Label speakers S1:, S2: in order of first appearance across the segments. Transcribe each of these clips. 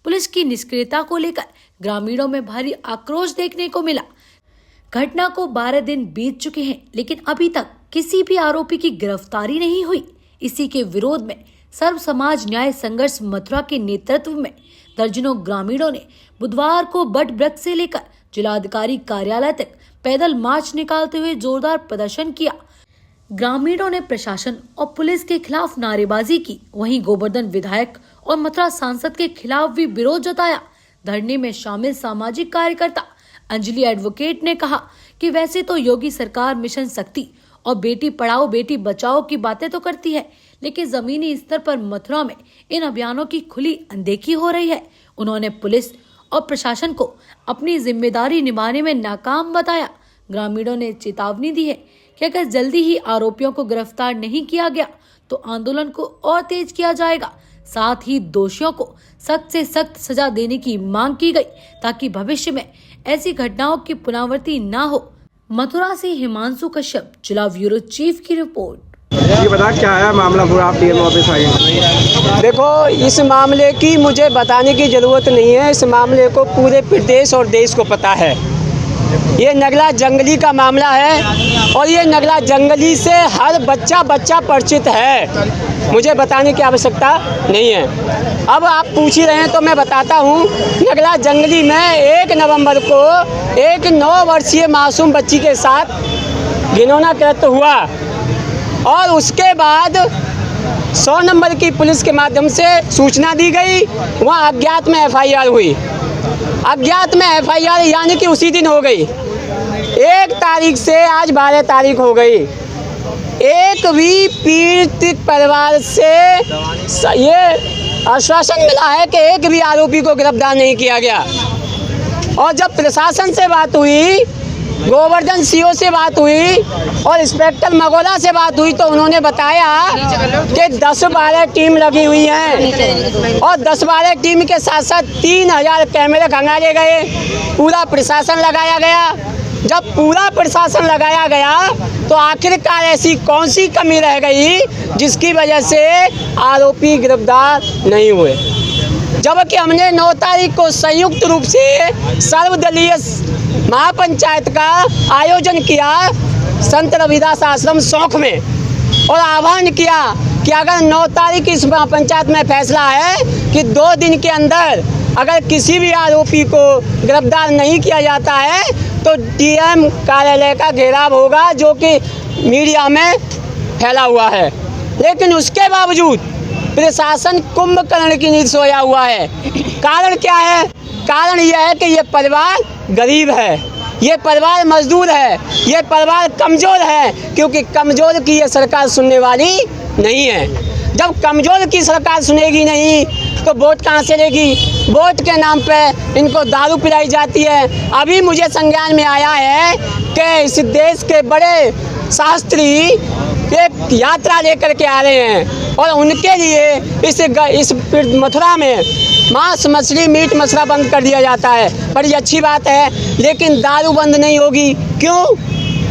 S1: Police की निष्क्रियता को लेकर ग्रामीणों में भारी आक्रोश देखने को मिला। घटना को 12 दिन बीत चुके हैं, लेकिन अभी तक किसी भी आरोपी की गिरफ्तारी नहीं हुई। इसी के विरोध में सर्व समाज न्याय संघर्ष मथुरा के नेतृत्व में दर्जनों ग्रामीणों ने बुधवार को बट वृक्ष से लेकर जिलाधिकारी कार्यालय तक पैदल मार्च निकालते हुए जोरदार प्रदर्शन किया। ग्रामीणों ने प्रशासन और पुलिस के खिलाफ नारेबाजी की। वहीं गोवर्धन विधायक और मथुरा सांसद के खिलाफ भी विरोध जताया। धरने में शामिल सामाजिक कार्यकर्ता अंजलि एडवोकेट ने कहा कि वैसे तो योगी सरकार मिशन शक्ति और बेटी पढ़ाओ बेटी बचाओ की बातें तो करती है, लेकिन जमीनी स्तर पर मथुरा में इन अभियानों की खुली अनदेखी हो रही है। उन्होंने पुलिस और प्रशासन को अपनी जिम्मेदारी निभाने में नाकाम बताया। ग्रामीणों ने चेतावनी दी है कि अगर जल्दी ही आरोपियों को गिरफ्तार नहीं किया गया तो आंदोलन को और तेज किया जाएगा। साथ ही दोषियों को सख्त से सख्त सजा देने की मांग की गई ताकि भविष्य में ऐसी घटनाओं की पुनरावृत्ति न हो। मथुरा से हिमांशु कश्यप, जिला ब्यूरो चीफ की रिपोर्ट।
S2: ये बता क्या है मामला पूरा, आप डीएम ऑफिस आए?
S3: देखो, इस मामले की मुझे बताने की ज़रूरत नहीं है। इस मामले को पूरे प्रदेश और देश को पता है। ये नगला जंगली का मामला है और ये नगला जंगली से हर बच्चा परिचित है। मुझे बताने की आवश्यकता नहीं है। अब आप पूछ ही रहे हैं तो मैं बताता हूँ। नगला जंगली में 1 नवंबर को एक 9 वर्षीय मासूम बच्ची के साथ घिनौना कृत्य हुआ और उसके बाद 100 नंबर की पुलिस के माध्यम से सूचना दी गई। वहाँ अज्ञात में FIR हुई। अज्ञात में FIR यानी कि उसी दिन हो गई। 1 तारीख से आज 12 तारीख हो गई। एक भी पीड़ित परिवार से ये आश्वासन मिला है कि एक भी आरोपी को गिरफ्तार नहीं किया गया। और जब प्रशासन से बात हुई, गोवर्धन CO से बात हुई और इंस्पेक्टर मगोला से बात हुई तो उन्होंने बताया कि 10-12 टीम लगी हुई हैं और 10-12 टीम के साथ साथ 3000 कैमरे खंगाले गए। पूरा प्रशासन लगाया गया। जब पूरा प्रशासन लगाया गया तो आखिरकार ऐसी कौन सी कमी रह गई जिसकी वजह से आरोपी गिरफ्तार नहीं हुए। जबकि हमने 9 तारीख को संयुक्त रूप से सर्वदलीय महापंचायत का आयोजन किया संत रविदास आश्रम शौक में और आह्वान किया कि अगर 9 तारीख इस महापंचायत में फैसला है कि 2 दिन के अंदर अगर किसी भी आरोपी को गिरफ्तार नहीं किया जाता है तो DM कार्यालय का घेराव होगा, जो कि मीडिया में फैला हुआ है। लेकिन उसके बावजूद प्रशासन कुंभकर्ण की नींद सोया हुआ है। कारण क्या है? कारण यह है कि ये परिवार गरीब है, ये परिवार मजदूर है, ये परिवार कमज़ोर है, क्योंकि कमज़ोर की ये सरकार सुनने वाली नहीं है। जब कमज़ोर की सरकार सुनेगी नहीं तो वोट कहाँ से लेगी? वोट के नाम पे इनको दारू पिलाई जाती है। अभी मुझे संज्ञान में आया है कि इस देश के बड़े शास्त्री एक यात्रा लेकर के आ रहे हैं और उनके लिए इस मथुरा में मांस मछली मीट मछला बंद कर दिया जाता है। बड़ी अच्छी बात है, लेकिन दारू बंद नहीं होगी। क्यों?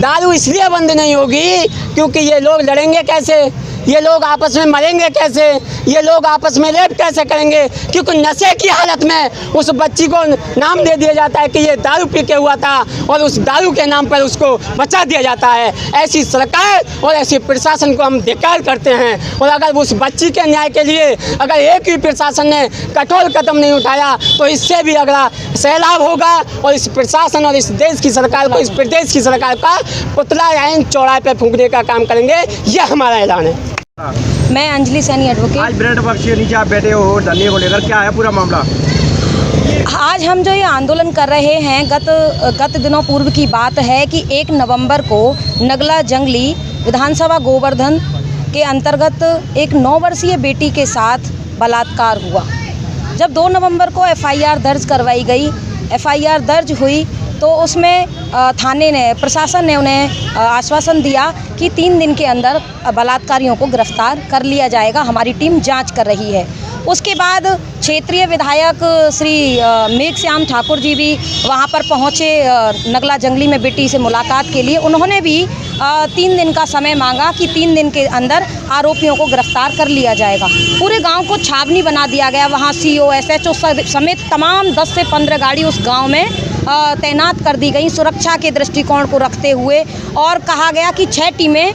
S3: दारू इसलिए बंद नहीं होगी क्योंकि ये लोग लड़ेंगे कैसे, ये लोग आपस में मरेंगे कैसे, ये लोग आपस में रेप कैसे करेंगे? क्योंकि नशे की हालत में उस बच्ची को नाम दे दिया जाता है कि ये दारू पी के हुआ था और उस दारू के नाम पर उसको बचा दिया जाता है। ऐसी सरकार और ऐसे प्रशासन को हम धिक्कार करते हैं। और अगर उस बच्ची के न्याय के लिए अगर एक भी प्रशासन ने कठोर कदम नहीं उठाया तो इससे भी अगला सैलाब होगा और इस प्रशासन और इस देश की सरकार को, इस प्रदेश की सरकार का पुतला ऐन चौराहे पर फूंकने का काम करेंगे। ये हमारा ऐलान है।
S4: मैं अंजलि सैनी एडवोकेट।
S2: आज ब्रेड बक्स के नीचे आप बैठे हो धरने को लेकर, क्या है पूरा मामला?
S4: आज हम जो ये आंदोलन कर रहे हैं, गत दिनों पूर्व की बात है कि 1 नवंबर को नगला जंगली विधानसभा गोवर्धन के अंतर्गत एक 9 वर्षीय बेटी के साथ बलात्कार हुआ। जब 2 नवंबर को FIR दर्ज करवाई गई, FIR दर्ज हुई तो उसमें थाने ने, प्रशासन ने उन्हें आश्वासन दिया कि 3 दिन के अंदर बलात्कारियों को गिरफ्तार कर लिया जाएगा। हमारी टीम जांच कर रही है। उसके बाद क्षेत्रीय विधायक श्री मेघश्याम ठाकुर जी भी वहां पर पहुंचे नगला जंगली में बेटी से मुलाकात के लिए। उन्होंने भी 3 दिन का समय मांगा कि 3 दिन के अंदर आरोपियों को गिरफ्तार कर लिया जाएगा। पूरे गांव को छावनी बना दिया गया, वहां CO, SHO समेत तमाम 10 से 15 गाड़ी उस गांव में तैनात कर दी गई सुरक्षा के दृष्टिकोण को रखते हुए, और कहा गया कि 6 टीमें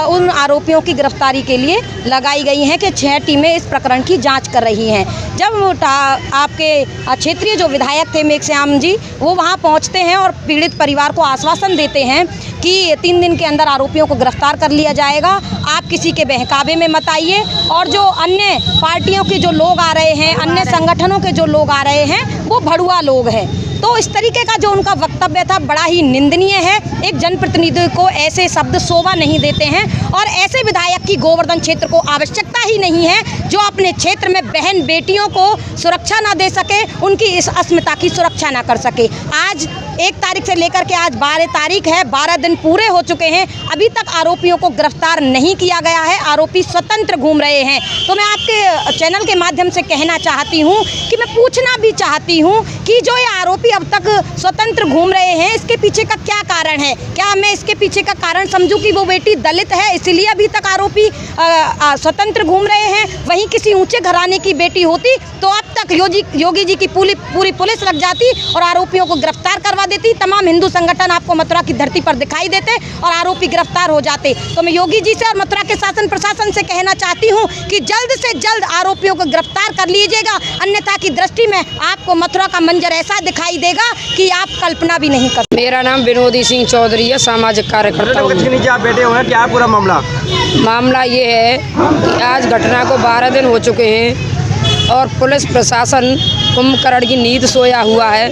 S4: उन आरोपियों की गिरफ्तारी के लिए लगाई गई हैं कि 6 टीमें इस प्रकरण की जांच कर रही हैं। जब आपके क्षेत्रीय जो विधायक थे मेघश्याम जी, वो वहां पहुंचते हैं और पीड़ित परिवार को आश्वासन देते हैं कि 3 दिन के अंदर आरोपियों को गिरफ्तार कर लिया जाएगा, आप किसी के बहकावे में मत आइए। और जो अन्य पार्टियों के जो लोग आ रहे हैं, अन्य संगठनों के जो लोग आ रहे हैं, वो भड़ुआ लोग हैं। तो इस तरीके का जो उनका वक्तव्य था बड़ा ही निंदनीय है। एक जनप्रतिनिधि को ऐसे शब्द शोभा नहीं देते हैं, और ऐसे विधायक की गोवर्धन क्षेत्र को आवश्यकता ही नहीं है जो अपने क्षेत्र में बहन बेटियों को सुरक्षा ना दे सके, उनकी इस अस्मिता की सुरक्षा ना कर सके। आज 1 तारीख से लेकर के आज 12 तारीख है, 12 दिन पूरे हो चुके हैं, अभी तक आरोपियों को गिरफ्तार नहीं किया गया है। आरोपी स्वतंत्र घूम रहे हैं। तो मैं आपके चैनल के माध्यम से कहना चाहती हूँ कि मैं पूछना भी चाहती हूँ कि जो ये आरोपी अब तक स्वतंत्र घूम रहे हैं, इसके पीछे का क्या कारण है? क्या मैं इसके पीछे का कारण समझूं कि वो बेटी दलित है इसलिए अभी तक आरोपी स्वतंत्र घूम रहे हैं? वहीं किसी ऊंचे घराने की बेटी होती तो अब तक योगी जी की पूरी पुलिस लग जाती और आरोपियों को गिरफ्तार करवा देती। तमाम हिंदू संगठन आपको मथुरा की धरती पर दिखाई देते और आरोपी गिरफ्तार हो जाते। तो मैं योगी जी से और मथुरा के शासन प्रशासन से कहना चाहती हूँ कि जल्द से जल्द आरोपियों को गिरफ्तार कर लीजिएगा, अन्यथा की दृष्टि में आपको मथुरा का मंजर ऐसा दिखाई देगा कि आप कल्पना भी नहीं कर।
S5: मेरा नाम विनोदी सिंह चौधरी है, सामाजिक कार्यकर्ता हूँ।
S2: नीचे आप बैठे हुए हैं, क्या पूरा मामला
S5: ये है कि आज घटना को 12 दिन हो चुके हैं और पुलिस प्रशासन कुंभकर्ण की नींद सोया हुआ है।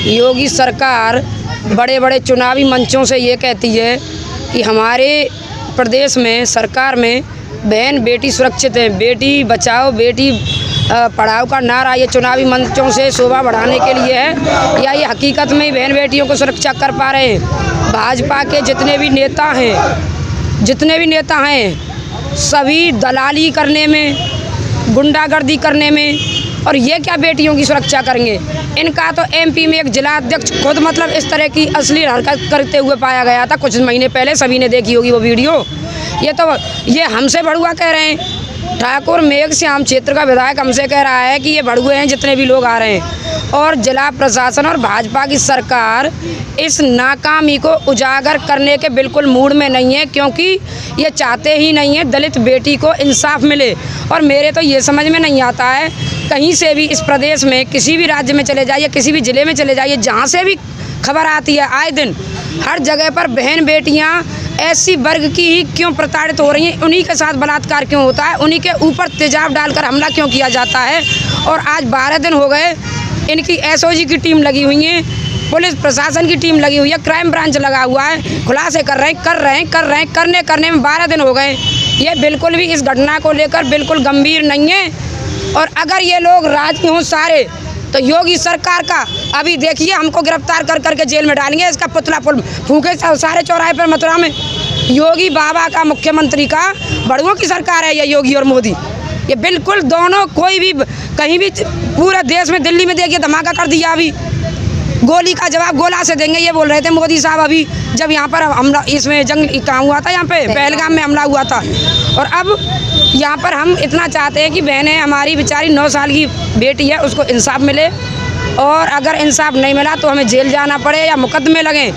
S5: योगी सरकार बड़े बड़े चुनावी मंचों से ये कहती है कि हमारे प्रदेश में सरकार में बहन बेटी सुरक्षित है, बेटी बचाओ बेटी पढ़ाओ का नारा ये चुनावी मंचों से शोभा बढ़ाने के लिए है, या ये हकीकत में बहन बेटियों को सुरक्षा कर पा रहे हैं? भाजपा के जितने भी नेता हैं सभी दलाली करने में, गुंडागर्दी करने में, और ये क्या बेटियों की सुरक्षा करेंगे? इनका तो MP में एक जिला अध्यक्ष खुद मतलब इस तरह की असली हरकत करते हुए पाया गया था कुछ महीने पहले, सभी ने देखी होगी वो वीडियो। ये हमसे भड़ुआ कह रहे हैं। ठाकुर मेघश्याम क्षेत्र का विधायक हमसे कह रहा है कि ये भड़ुए हैं जितने भी लोग आ रहे हैं, और जिला प्रशासन और भाजपा की सरकार इस नाकामी को उजागर करने के बिल्कुल मूड में नहीं है, क्योंकि ये चाहते ही नहीं है दलित बेटी को इंसाफ मिले। और मेरे तो ये समझ में नहीं आता है, कहीं से भी इस प्रदेश में किसी भी राज्य में चले जाइए, किसी भी ज़िले में चले जाइए, जहाँ से भी खबर आती है आए दिन हर जगह पर बहन बेटियाँ SC वर्ग की ही क्यों प्रताड़ित हो रही हैं, उन्हीं के साथ बलात्कार क्यों होता है, उन्हीं के ऊपर तेजाब डालकर हमला क्यों किया जाता है। और आज 12 दिन हो गए, इनकी SOG की टीम लगी हुई है, पुलिस प्रशासन की टीम लगी हुई है, क्राइम ब्रांच लगा हुआ है, खुलासे कर रहे हैं, करने में 12 दिन हो गए। ये बिल्कुल भी इस घटना को लेकर बिल्कुल गंभीर नहीं है। और अगर ये लोग राजी हों सारे, तो योगी सरकार का अभी देखिए हमको गिरफ्तार कर करके जेल में डालेंगे, इसका पुतला फूके सारे चौराहे पर मथुरा में। योगी बाबा का, मुख्यमंत्री का भड़ुओं की सरकार है ये योगी और मोदी। ये बिल्कुल दोनों कोई भी कहीं भी पूरे देश में, दिल्ली में देखिए धमाका कर दिया, अभी गोली का जवाब गोला से देंगे ये बोल रहे थे मोदी साहब अभी, जब यहाँ पर हमला इसमें जंग कहाँ हुआ था, यहाँ पे पहलगाम में हमला हुआ था। और अब यहाँ पर हम इतना चाहते हैं कि बहनें हमारी बेचारी 9 साल की बेटी है, उसको इंसाफ मिले, और अगर इंसाफ नहीं मिला तो हमें जेल जाना पड़े या मुकदमे लगें,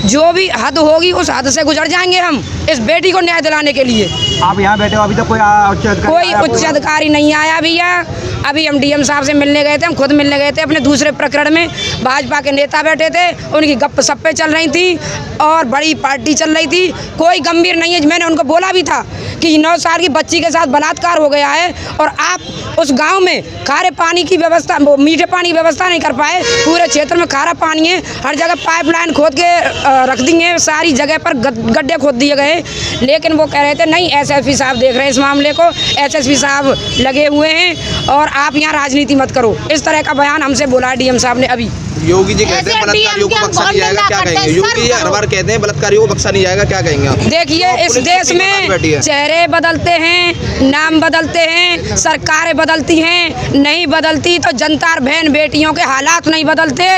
S5: जो भी हद होगी उस हद से गुजर जाएंगे हम इस बेटी को न्याय दिलाने के लिए।
S2: आप यहाँ बैठे हो, अभी तक कोई
S5: उच्च अधिकारी नहीं आया भैया। अभी हम DM साहब से मिलने गए थे, हम खुद मिलने गए थे अपने दूसरे प्रकरण में। भाजपा के नेता बैठे थे, उनकी गप्प सप्पे चल रही थी और बड़ी पार्टी चल रही थी, कोई गंभीर नहीं है। मैंने उनको बोला भी था कि 9 साल की बच्ची के साथ बलात्कार हो गया है और आप उस गांव में खारे पानी की व्यवस्था, मीठे पानी की व्यवस्था नहीं कर पाए। पूरे क्षेत्र में खारा पानी है, हर जगह पाइपलाइन खोद के रख दिए, सारी जगह पर गड्ढे खोद दिए गए। लेकिन वो कह रहे थे नहीं, SSP साहब देख रहे हैं इस मामले को, SSP साहब लगे हुए हैं और आप यहाँ राजनीति मत करो, इस तरह का बयान हमसे बोला है DM साहब ने। अभी
S6: योगी जी कहते हैं बलात्कारियों को बख्शा नहीं जाएगा, क्या कहेंगे? योगी जी हर बार कहते हैं बलात्कारियों को बख्शा नहीं जाएगा, क्या कहेंगे आप?
S5: देखिए इस देश में चेहरे बदलते हैं, नाम बदलते हैं, सरकारें बदलती हैं, नहीं बदलती तो जनता और बहन बेटियों के हालात नहीं बदलते।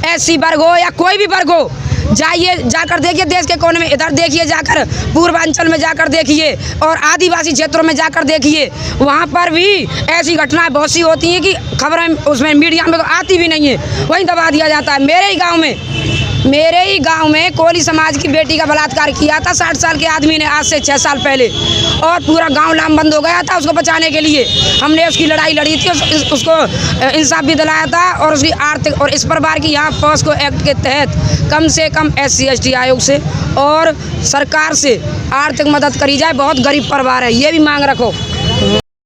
S5: SC वर्ग हो या कोई भी वर्ग हो, जाइए, जाकर देखिए देश के कोने में, इधर देखिए जाकर पूर्वांचल में जाकर देखिए और आदिवासी क्षेत्रों में जाकर देखिए, वहाँ पर भी ऐसी घटनाएं बहुत सी होती हैं कि खबरें उसमें मीडिया में तो आती भी नहीं है, वहीं दबा दिया जाता है। मेरे ही गांव में कोली समाज की बेटी का बलात्कार किया था 60 साल के आदमी ने, आज से 6 साल पहले, और पूरा गांव लामबंद हो गया था। उसको बचाने के लिए हमने उसकी लड़ाई लड़ी थी, उसको इंसाफ भी दिलाया था, और उसकी आर्थिक और इस प्रकार की यहाँ पॉस्को एक्ट के तहत कम से कम SC ST आयोग से और सरकार से आर्थिक मदद करी जाए। बहुत गरीब परिवार है, ये भी मांग रखो।